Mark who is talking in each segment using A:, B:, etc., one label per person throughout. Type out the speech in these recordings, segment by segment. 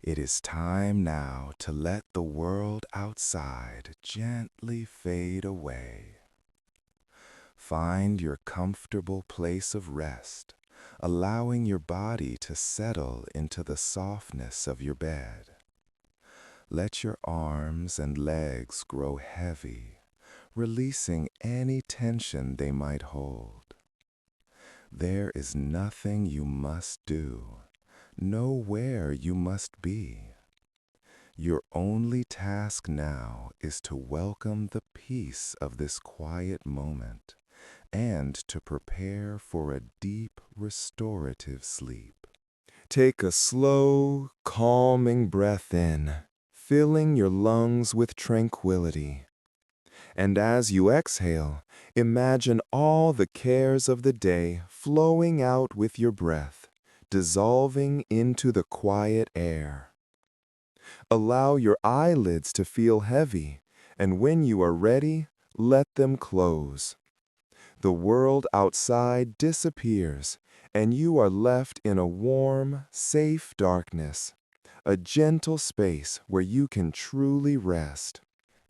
A: It is time now to let the world outside gently fade away. Find your comfortable place of rest, allowing your body to settle into the softness of your bed. Let your arms and legs grow heavy, releasing any tension they might hold. There is nothing you must do, nowhere you must be. Your only task now is to welcome the peace of this quiet moment and to prepare for a deep restorative sleep. Take a slow, calming breath in, filling your lungs with tranquility. And as you exhale, imagine all the cares of the day flowing out with your breath, dissolving into the quiet air. Allow your eyelids to feel heavy, and when you are ready, let them close. The world outside disappears, and you are left in a warm, safe darkness, a gentle space where you can truly rest.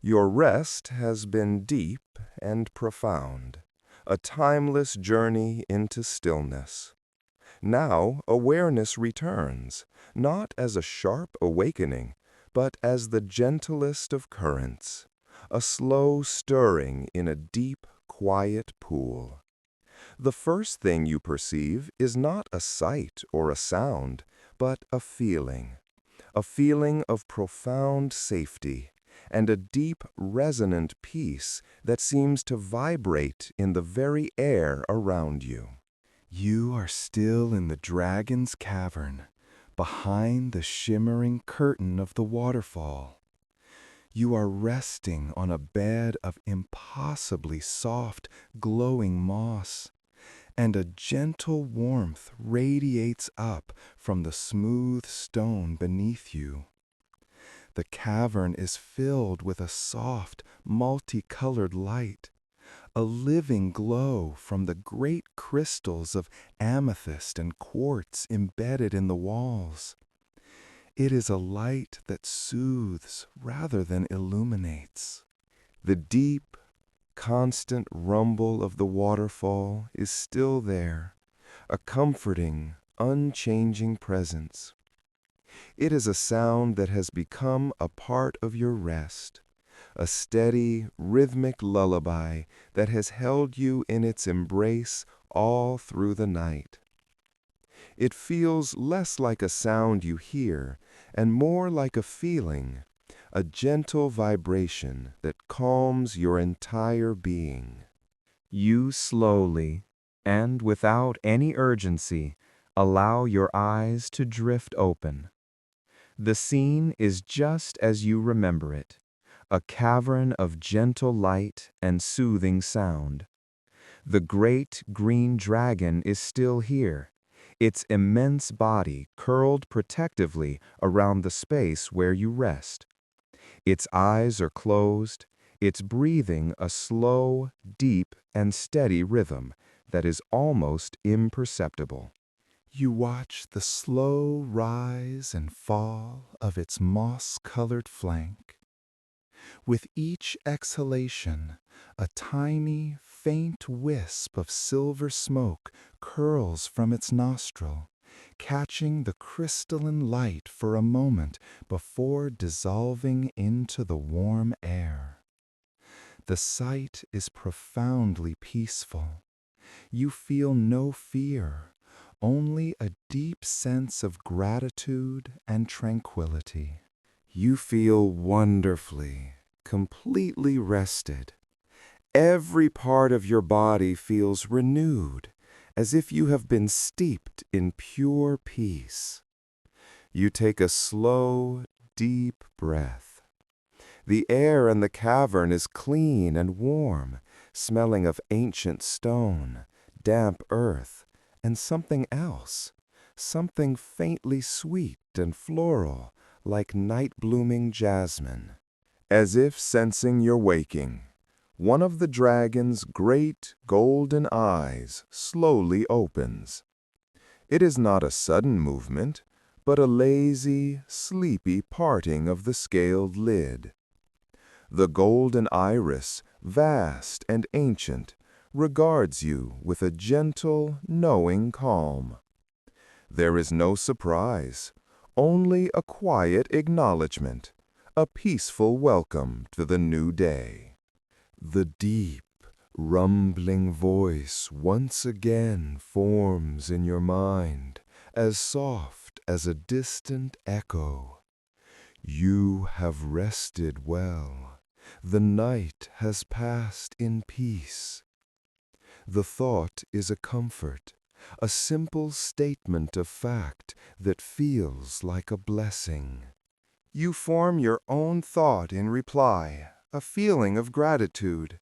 A: Your rest has been deep and profound, a timeless journey into stillness. Now awareness returns, not as a sharp awakening, but as the gentlest of currents, a slow stirring in a deep, quiet pool. The first thing you perceive is not a sight or a sound, but a feeling of profound safety and a deep, resonant peace that seems to vibrate in the very air around you. You are still in the dragon's cavern, behind the shimmering curtain of the waterfall. You are resting on a bed of impossibly soft, glowing moss, and a gentle warmth radiates up from the smooth stone beneath you. The cavern is filled with a soft, multicolored light, a living glow from the great crystals of amethyst and quartz embedded in the walls. It is a light that soothes rather than illuminates. The deep, constant rumble of the waterfall is still there, a comforting, unchanging presence. It is a sound that has become a part of your rest, a steady, rhythmic lullaby that has held you in its embrace all through the night. It feels less like a sound you hear and more like a feeling, a gentle vibration that calms your entire being. You slowly, and without any urgency, allow your eyes to drift open. The scene is just as you remember it, a cavern of gentle light and soothing sound. The great green dragon is still here, its immense body curled protectively around the space where you rest. Its eyes are closed, its breathing a slow, deep, and steady rhythm that is almost imperceptible. You watch the slow rise and fall of its moss-colored flank. With each exhalation, a tiny, faint wisp of silver smoke curls from its nostril, catching the crystalline light for a moment before dissolving into the warm air. The sight is profoundly peaceful. You feel no fear, only a deep sense of gratitude and tranquility. You feel wonderfully, completely rested. Every part of your body feels renewed, as if you have been steeped in pure peace. You take a slow, deep breath. The air in the cavern is clean and warm, smelling of ancient stone, damp earth, and something else, something faintly sweet and floral, like night-blooming jasmine. As if sensing your waking, one of the dragon's great golden eyes slowly opens. It is not a sudden movement, but a lazy, sleepy parting of the scaled lid. The golden iris, vast and ancient, regards you with a gentle, knowing calm. There is no surprise, only a quiet acknowledgement, a peaceful welcome to the new day. The deep, rumbling voice once again forms in your mind, as soft as a distant echo. You have rested well. The night has passed in peace. The thought is a comfort, a simple statement of fact that feels like a blessing. You form your own thought in reply, a feeling of gratitude.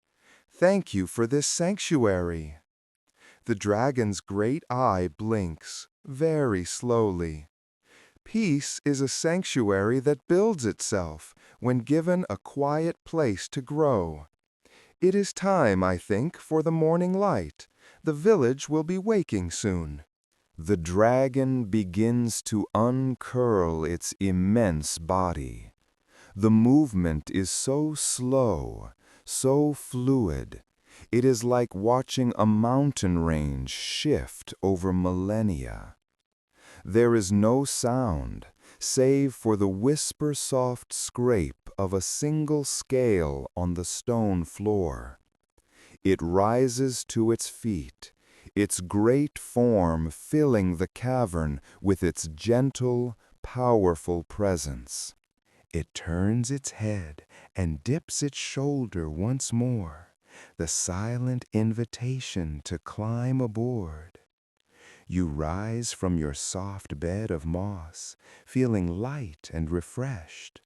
A: Thank you for this sanctuary. The dragon's great eye blinks, very slowly. Peace is a sanctuary that builds itself when given a quiet place to grow. It is time, I think, for the morning light. The village will be waking soon. The dragon begins to uncurl its immense body. The movement is so slow, so fluid. It is like watching a mountain range shift over millennia. There is no sound, save for the whisper-soft scrape of a single scale on the stone floor. It rises to its feet, its great form filling the cavern with its gentle, powerful presence. It turns its head and dips its shoulder once more, the silent invitation to climb aboard. You rise from your soft bed of moss, feeling light and refreshed.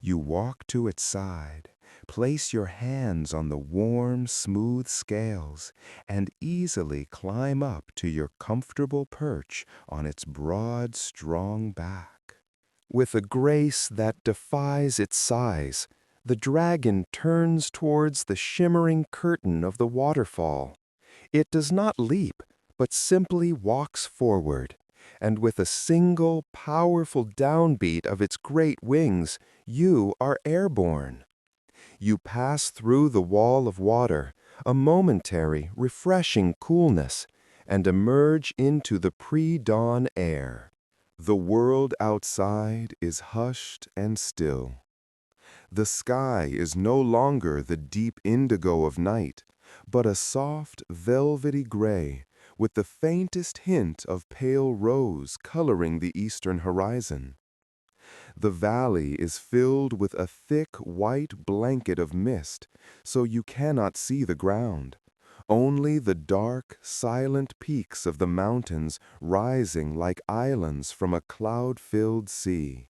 A: You walk to its side, place your hands on the warm, smooth scales, and easily climb up to your comfortable perch on its broad, strong back. With a grace that defies its size, the dragon turns towards the shimmering curtain of the waterfall. It does not leap, but simply walks forward, and with a single powerful downbeat of its great wings, you are airborne. You pass through the wall of water, a momentary, refreshing coolness, and emerge into the pre-dawn air. The world outside is hushed and still. The sky is no longer the deep indigo of night, but a soft, velvety gray, with the faintest hint of pale rose coloring the eastern horizon. The valley is filled with a thick white blanket of mist, so you cannot see the ground. Only the dark, silent peaks of the mountains rising like islands from a cloud-filled sea.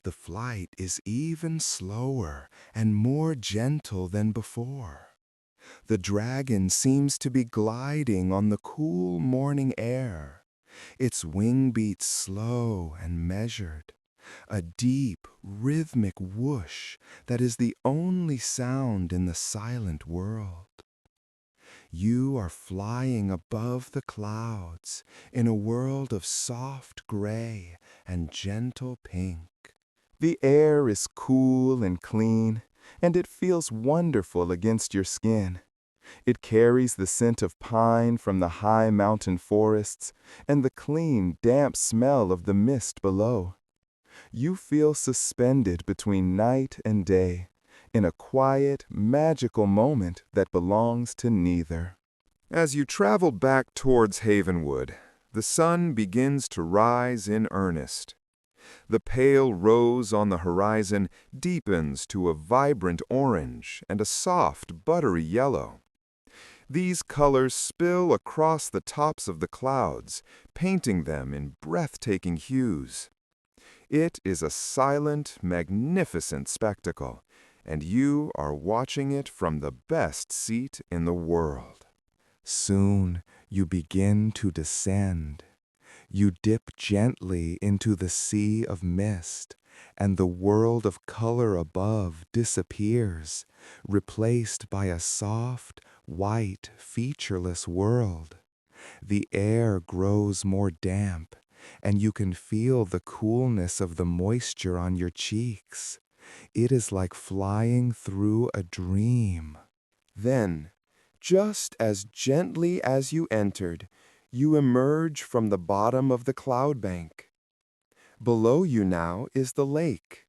A: The flight is even slower and more gentle than before. The dragon seems to be gliding on the cool morning air, its wing beats slow and measured, a deep, rhythmic whoosh that is the only sound in the silent world. You are flying above the clouds in a world of soft gray and gentle pink. The air is cool and clean, and it feels wonderful against your skin. It carries the scent of pine from the high mountain forests and the clean, damp smell of the mist below. You feel suspended between night and day, in a quiet, magical moment that belongs to neither. As you travel back towards HavenWood, the sun begins to rise in earnest. The pale rose on the horizon deepens to a vibrant orange and a soft, buttery yellow. These colors spill across the tops of the clouds, painting them in breathtaking hues. It is a silent, magnificent spectacle, and you are watching it from the best seat in the world. Soon you begin to descend. You dip gently into the sea of mist, and the world of color above disappears, replaced by a soft, white, featureless world. The air grows more damp, and you can feel the coolness of the moisture on your cheeks. It is like flying through a dream.
B: Then, just as gently as you entered, you emerge from the bottom of the cloud bank. Below you now is the lake.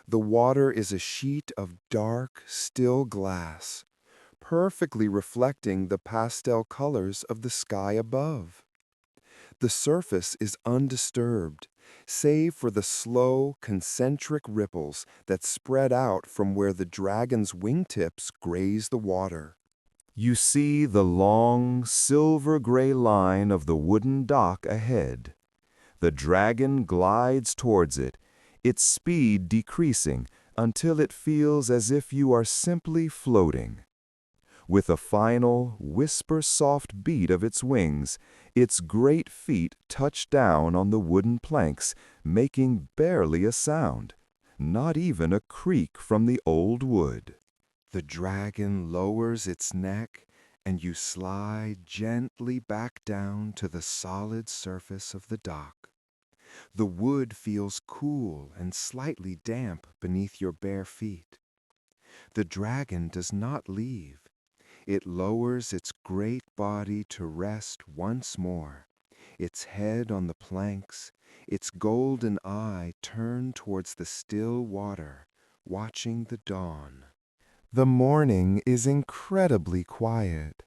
B: The water is a sheet of dark, still glass, perfectly reflecting the pastel colors of the sky above. The surface is undisturbed, save for the slow, concentric ripples that spread out from where the dragon's wingtips graze the water.
A: You see the long, silver-gray line of the wooden dock ahead. The dragon glides towards it, its speed decreasing until it feels as if you are simply floating. With a final, whisper-soft beat of its wings, its great feet touch down on the wooden planks, making barely a sound, not even a creak from the old wood.
B: The dragon lowers its neck, and you slide gently back down to the solid surface of the dock. The wood feels cool and slightly damp beneath your bare feet. The dragon does not leave. It lowers its great body to rest once more, its head on the planks, its golden eye turned towards the still water, watching the dawn.
A: The morning is incredibly quiet.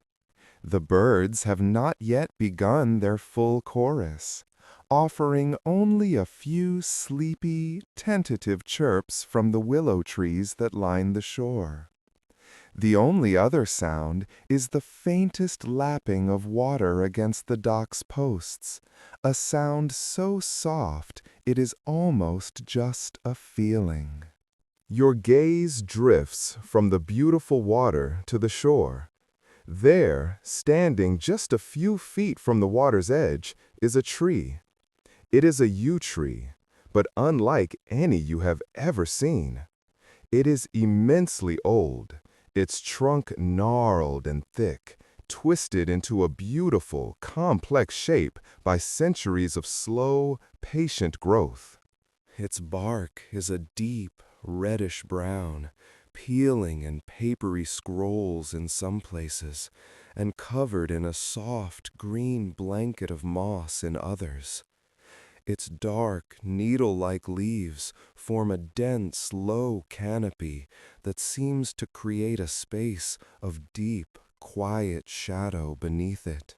A: The birds have not yet begun their full chorus, offering only a few sleepy, tentative chirps from the willow trees that line the shore. The only other sound is the faintest lapping of water against the dock's posts, a sound so soft it is almost just a feeling. Your gaze drifts from the beautiful water to the shore. There, standing just a few feet from the water's edge, is a tree. It is a yew tree, but unlike any you have ever seen. It is immensely old, its trunk gnarled and thick, twisted into a beautiful, complex shape by centuries of slow, patient growth. Its bark is a deep, reddish brown, peeling and papery scrolls in some places, and covered in a soft green blanket of moss in others. Its dark, needle-like leaves form a dense, low canopy that seems to create a space of deep, quiet shadow beneath it.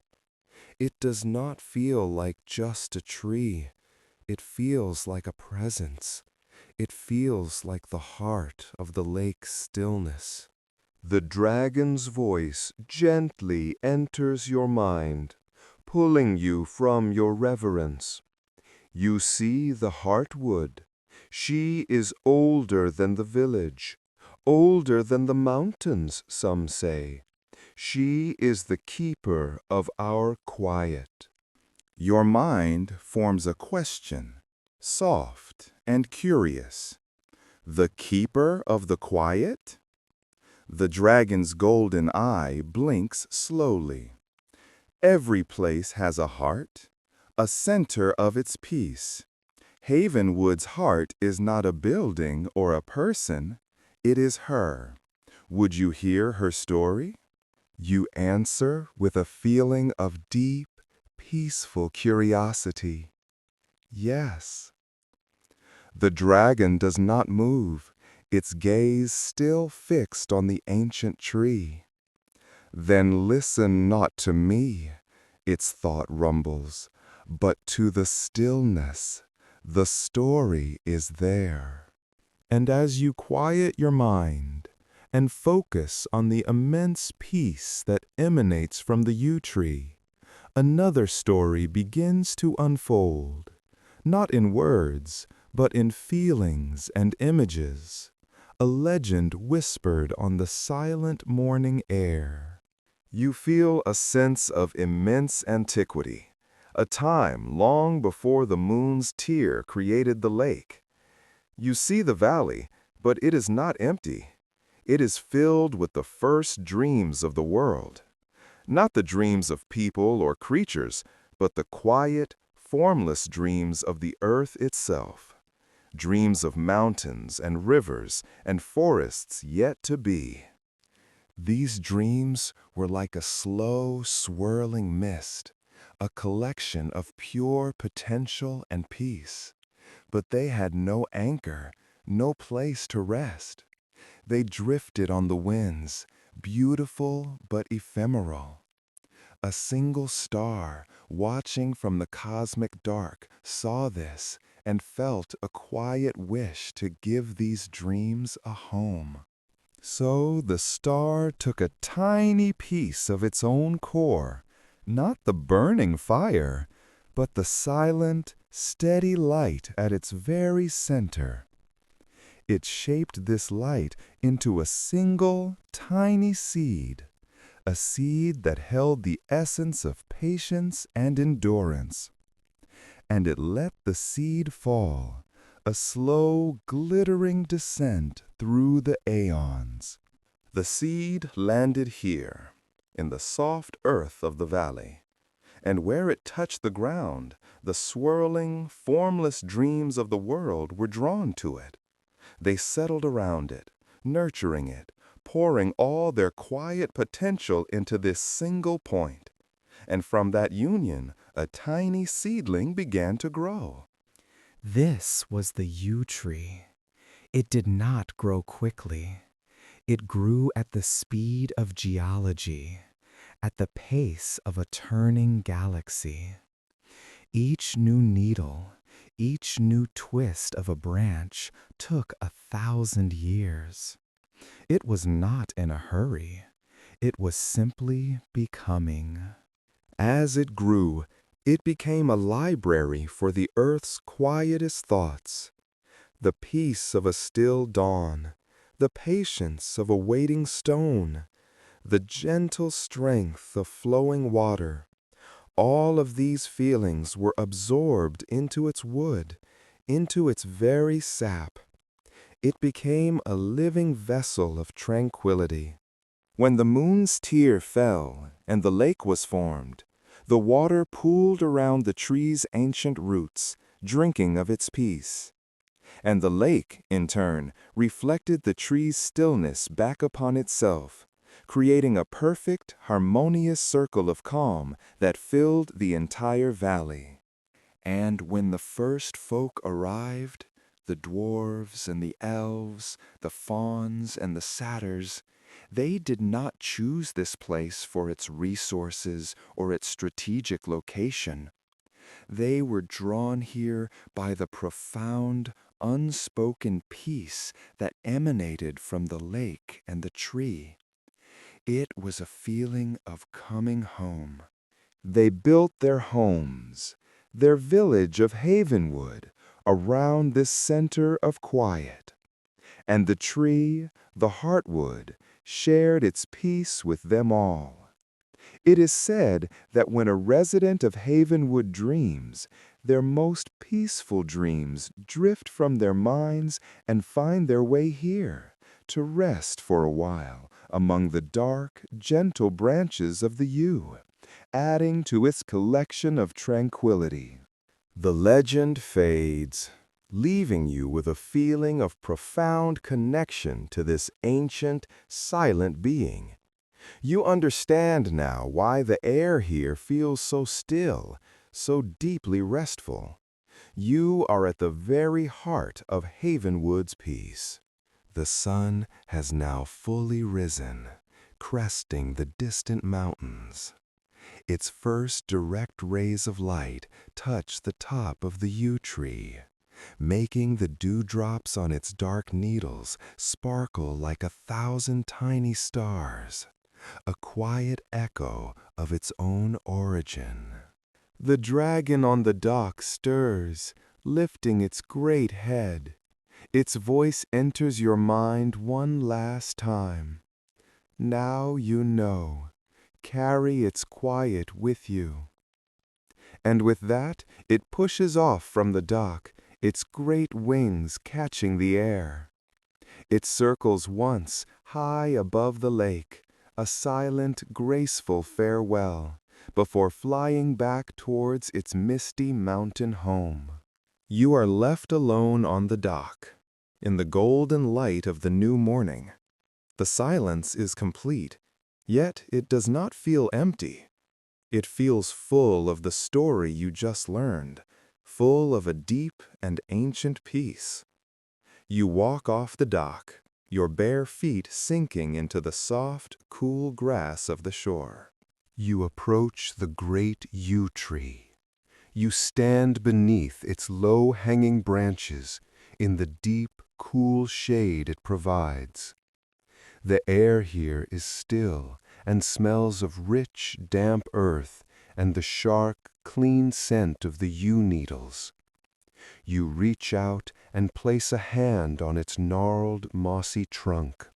A: It does not feel like just a tree. It feels like a presence. It feels like the heart of the lake's stillness. The dragon's voice gently enters your mind, pulling you from your reverence. You see the heartwood. She is older than the village, older than the mountains, some say. She is the keeper of our quiet. Your mind forms a question, soft and curious. The keeper of the quiet? The dragon's golden eye blinks slowly. Every place has a heart, a center of its peace. HavenWood's heart is not a building or a person, it is her. Would you hear her story? You answer with a feeling of deep, peaceful curiosity. Yes. The dragon does not move, its gaze still fixed on the ancient tree. Then listen not to me, its thought rumbles, but to the stillness. The story is there. And as you quiet your mind and focus on the immense peace that emanates from the yew tree, another story begins to unfold, not in words, but in feelings and images, a legend whispered on the silent morning air. You feel a sense of immense antiquity, a time long before the moon's tear created the lake. You see the valley, but it is not empty. It is filled with the first dreams of the world. Not the dreams of people or creatures, but the quiet,
B: formless dreams of the earth itself, dreams of mountains and rivers and forests yet to be. These dreams were like a slow, swirling mist, a collection of pure potential and peace. But they had no anchor, no place to rest. They drifted on the winds, beautiful but ephemeral. A single star, watching from the cosmic dark, saw this and felt a quiet wish to give these dreams a home. So the star took a tiny piece of its own core, not the burning fire, but the silent, steady light at its very center. It shaped this light into a single, tiny seed, a seed that held the essence of patience and endurance. And it let the seed fall, a slow, glittering descent through the aeons. The seed landed here, in the soft earth of the valley, and where it touched the ground, the swirling, formless dreams of the world were drawn to it. They settled around it, nurturing it, pouring all their quiet potential into this single point. And from that union, a tiny seedling began to grow.
C: This was the yew tree. It did not grow quickly. It grew at the speed of geology, at the pace of a turning galaxy. Each new needle, each new twist of a branch took 1,000 years. It was not in a hurry. It was simply becoming.
B: As it grew, it became a library for the earth's quietest thoughts. The peace of a still dawn, the patience of a waiting stone, the gentle strength of flowing water. All of these feelings were absorbed into its wood, into its very sap. It became a living vessel of tranquility. When the moon's tear fell and the lake was formed, the water pooled around the tree's ancient roots, drinking of its peace. And the lake, in turn, reflected the tree's stillness back upon itself, creating a perfect, harmonious circle of calm that filled the entire valley. And when the first folk arrived, the dwarves and the elves, the fauns and the satyrs, they did not choose this place for its resources or its strategic location. They were drawn here by the profound, unspoken peace that emanated from the lake and the tree. It was a feeling of coming home. They built their homes, their village of HavenWood, around this center of quiet. And the tree, the heartwood, shared its peace with them all. It is said that when a resident of HavenWood dreams, their most peaceful dreams drift from their minds and find their way here, to rest for a while among the dark, gentle branches of the yew, adding to its collection of tranquility. The legend fades, leaving you with a feeling of profound connection to this ancient, silent being. You understand now why the air here feels so still, so deeply restful. You are at the very heart of HavenWood's peace. The sun has now fully risen, cresting the distant mountains. Its first direct rays of light touch the top of the yew tree, making the dewdrops on its dark needles sparkle like 1,000 tiny stars, a quiet echo of its own origin. The dragon on the dock stirs, lifting its great head. Its voice enters your mind one last time. Now you know. Carry its quiet with you. And with that, it pushes off from the dock, its great wings catching the air. It circles once, high above the lake, a silent, graceful farewell, before flying back towards its misty mountain home. You are left alone on the dock, in the golden light of the new morning. The silence is complete, yet it does not feel empty. It feels full of the story you just learned, full of a deep and ancient peace. You walk off the dock, your bare feet sinking into the soft, cool grass of the shore. You approach the great yew tree. You stand beneath its low-hanging branches in the deep, cool shade it provides. The air here is still and smells of rich, damp earth and the sharp, clean scent of the yew needles. You reach out and place a hand on its gnarled, mossy trunk.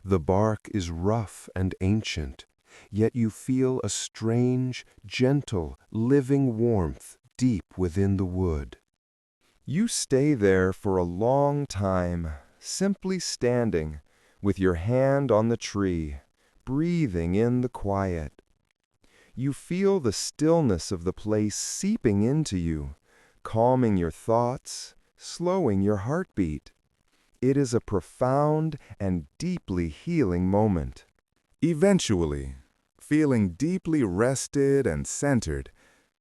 B: The bark is rough and ancient, yet you feel a strange, gentle, living warmth deep within the wood. You stay there for a long time, simply standing, with your hand on the tree, breathing in the quiet. You feel the stillness of the place seeping into you, calming your thoughts, slowing your heartbeat. It is a profound and deeply healing moment.
A: Eventually, feeling deeply rested and centered,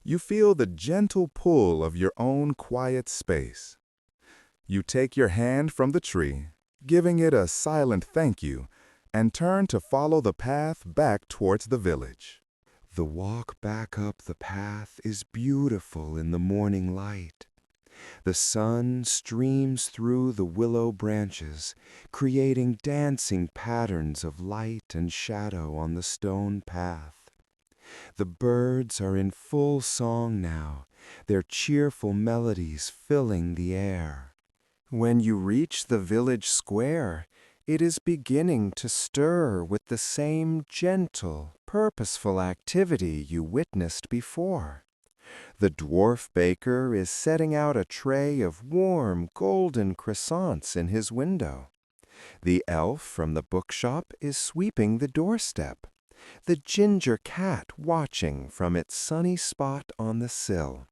A: you feel the gentle pull of your own quiet space. You take your hand from the tree, giving it a silent thank you, and turn to follow the path back towards the village.
B: The walk back up the path is beautiful in the morning light. The sun streams through the willow branches, creating dancing patterns of light and shadow on the stone path. The birds are in full song now, their cheerful melodies filling the air. When you reach the village square, it is beginning to stir with the same gentle, purposeful activity you witnessed before. The dwarf baker is setting out a tray of warm, golden croissants in his window. The elf from the bookshop is sweeping the doorstep, the ginger cat watching from its sunny spot on the sill.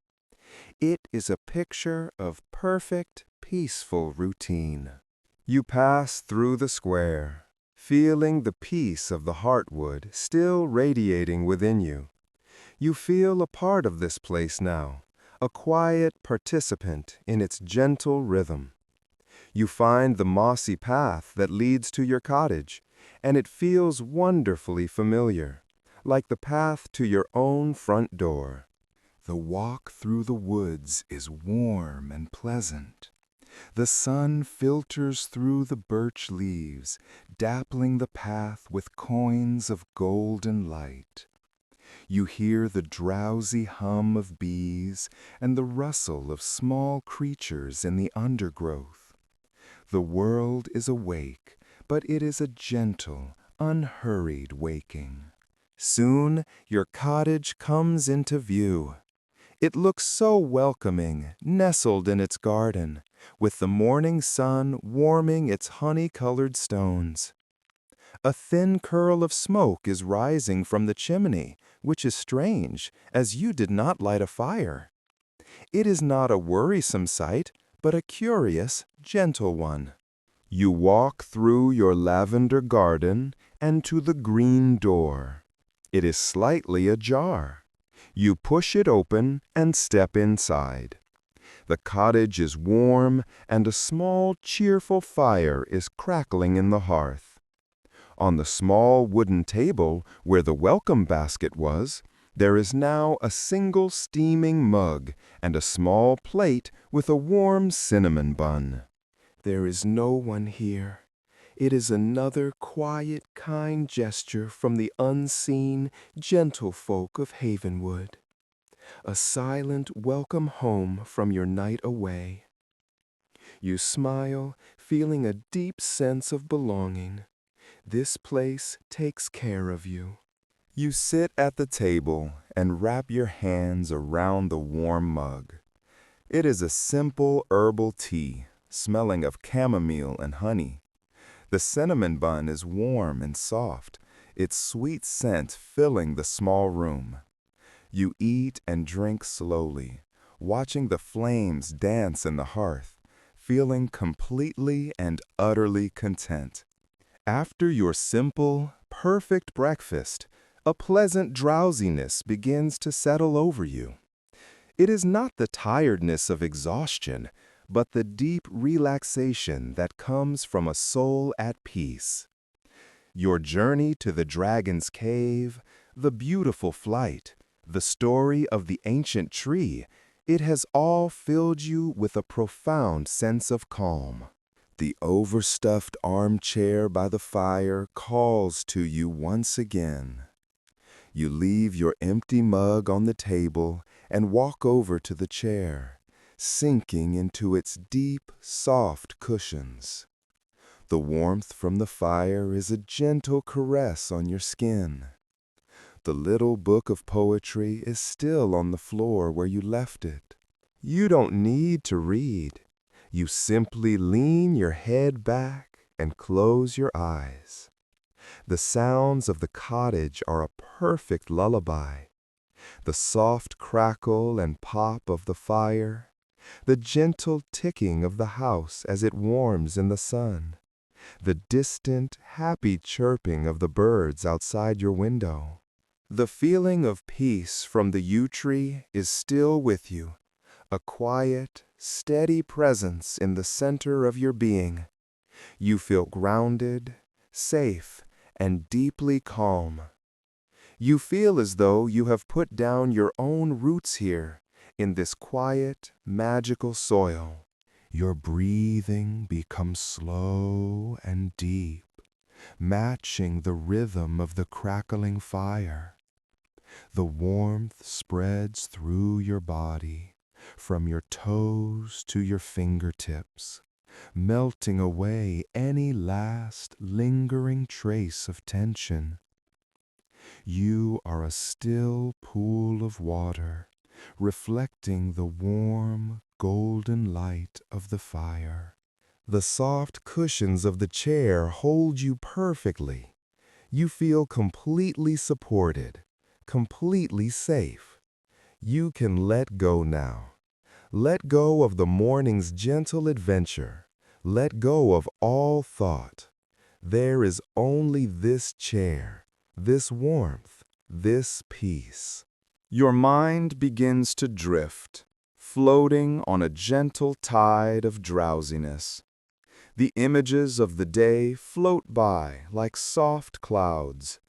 B: It is a picture of perfect, peaceful routine. You pass through the square, feeling the peace of the heartwood still radiating within you. You feel a part of this place now, a quiet participant in its gentle rhythm. You find the mossy path that leads to your cottage, and it feels wonderfully familiar, like the path to your own front door.
A: The walk through the woods is warm and pleasant. The sun filters through the birch leaves, dappling the path with coins of golden light. You hear the drowsy hum of bees and the rustle of small creatures in the undergrowth. The world is awake, but it is a gentle, unhurried waking. Soon your cottage comes into view. It looks so welcoming, nestled in its garden, with the morning sun warming its honey-colored stones. A thin curl of smoke is rising from the chimney, which is strange, as you did not light a fire. It is not a worrisome sight, but a curious, gentle one. You walk through your lavender garden and to the green door. It is slightly ajar. You push it open and step inside. The cottage is warm, and a small, cheerful fire is crackling in the hearth. On the small wooden table where the welcome basket was, there is now a single steaming mug and a small plate with a warm cinnamon bun. There is no one here. It is another quiet, kind gesture from the unseen, gentle folk of HavenWood. A silent welcome home from your night away. You smile, feeling a deep sense of belonging. This place takes care of you. You sit at the table and wrap your hands around the warm mug. It is a simple herbal tea, smelling of chamomile and honey. The cinnamon bun is warm and soft, its sweet scent filling the small room.
B: You eat and drink slowly, watching the flames dance in the hearth, feeling completely and utterly content. After your simple, perfect breakfast, a pleasant drowsiness begins to settle over you. It is not the tiredness of exhaustion, but the deep relaxation that comes from a soul at peace. Your journey to the dragon's cave, the beautiful flight, the story of the ancient tree, it has all filled you with a profound sense of calm. The overstuffed armchair by the fire calls to you once again. You leave your empty mug on the table and walk over to the chair, sinking into its deep, soft cushions. The warmth from the fire is a gentle caress on your skin. The little book of poetry is still on the floor where you left it. You don't need to read. You simply lean your head back and close your eyes. The sounds of the cottage are a perfect lullaby. The soft crackle and pop of the fire, the gentle ticking of the house as it warms in the sun, the distant, happy chirping of the birds outside your window. The feeling of peace from the yew tree is still with you, a quiet, steady presence in the center of your being. You feel grounded, safe, and deeply calm. You feel as though you have put down your own roots here, in this quiet, magical soil. Your breathing becomes slow and deep, matching the rhythm of the crackling fire. The warmth spreads through your body, from your toes to your fingertips, melting away any last lingering trace of tension. You are a still pool of water, reflecting the warm, golden light of the fire. The soft cushions of the chair hold you perfectly. You feel completely supported, completely safe. You can let go now. Let go of the morning's gentle adventure. Let go of all thought. There is only this chair, this warmth, this peace. Your mind begins to drift, floating on a gentle tide of drowsiness. The images of the day float by like soft clouds.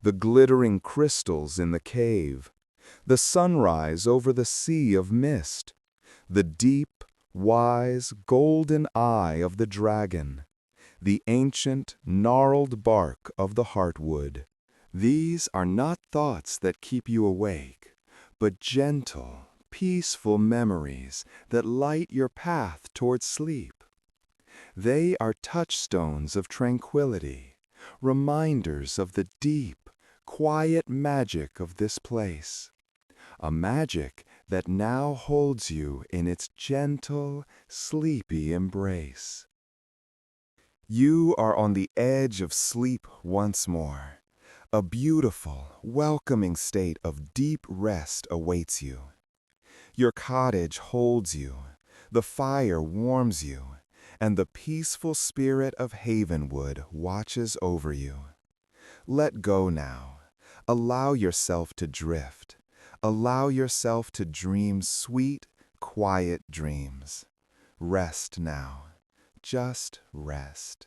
B: The glittering crystals in the cave, the sunrise over the sea of mist, the deep, wise, golden eye of the dragon, the ancient, gnarled bark of the heartwood. These are not thoughts that keep you awake, but gentle, peaceful memories that light your path toward sleep. They are touchstones of tranquility, reminders of the deep, quiet magic of this place, a magic that now holds you in its gentle, sleepy embrace. You are on the edge of sleep once more. A beautiful, welcoming state of deep rest awaits you. Your cottage holds you, the fire warms you, and the peaceful spirit of HavenWood watches over you. Let go now. Allow yourself to drift. Allow yourself to dream sweet, quiet dreams. Rest now. Just rest.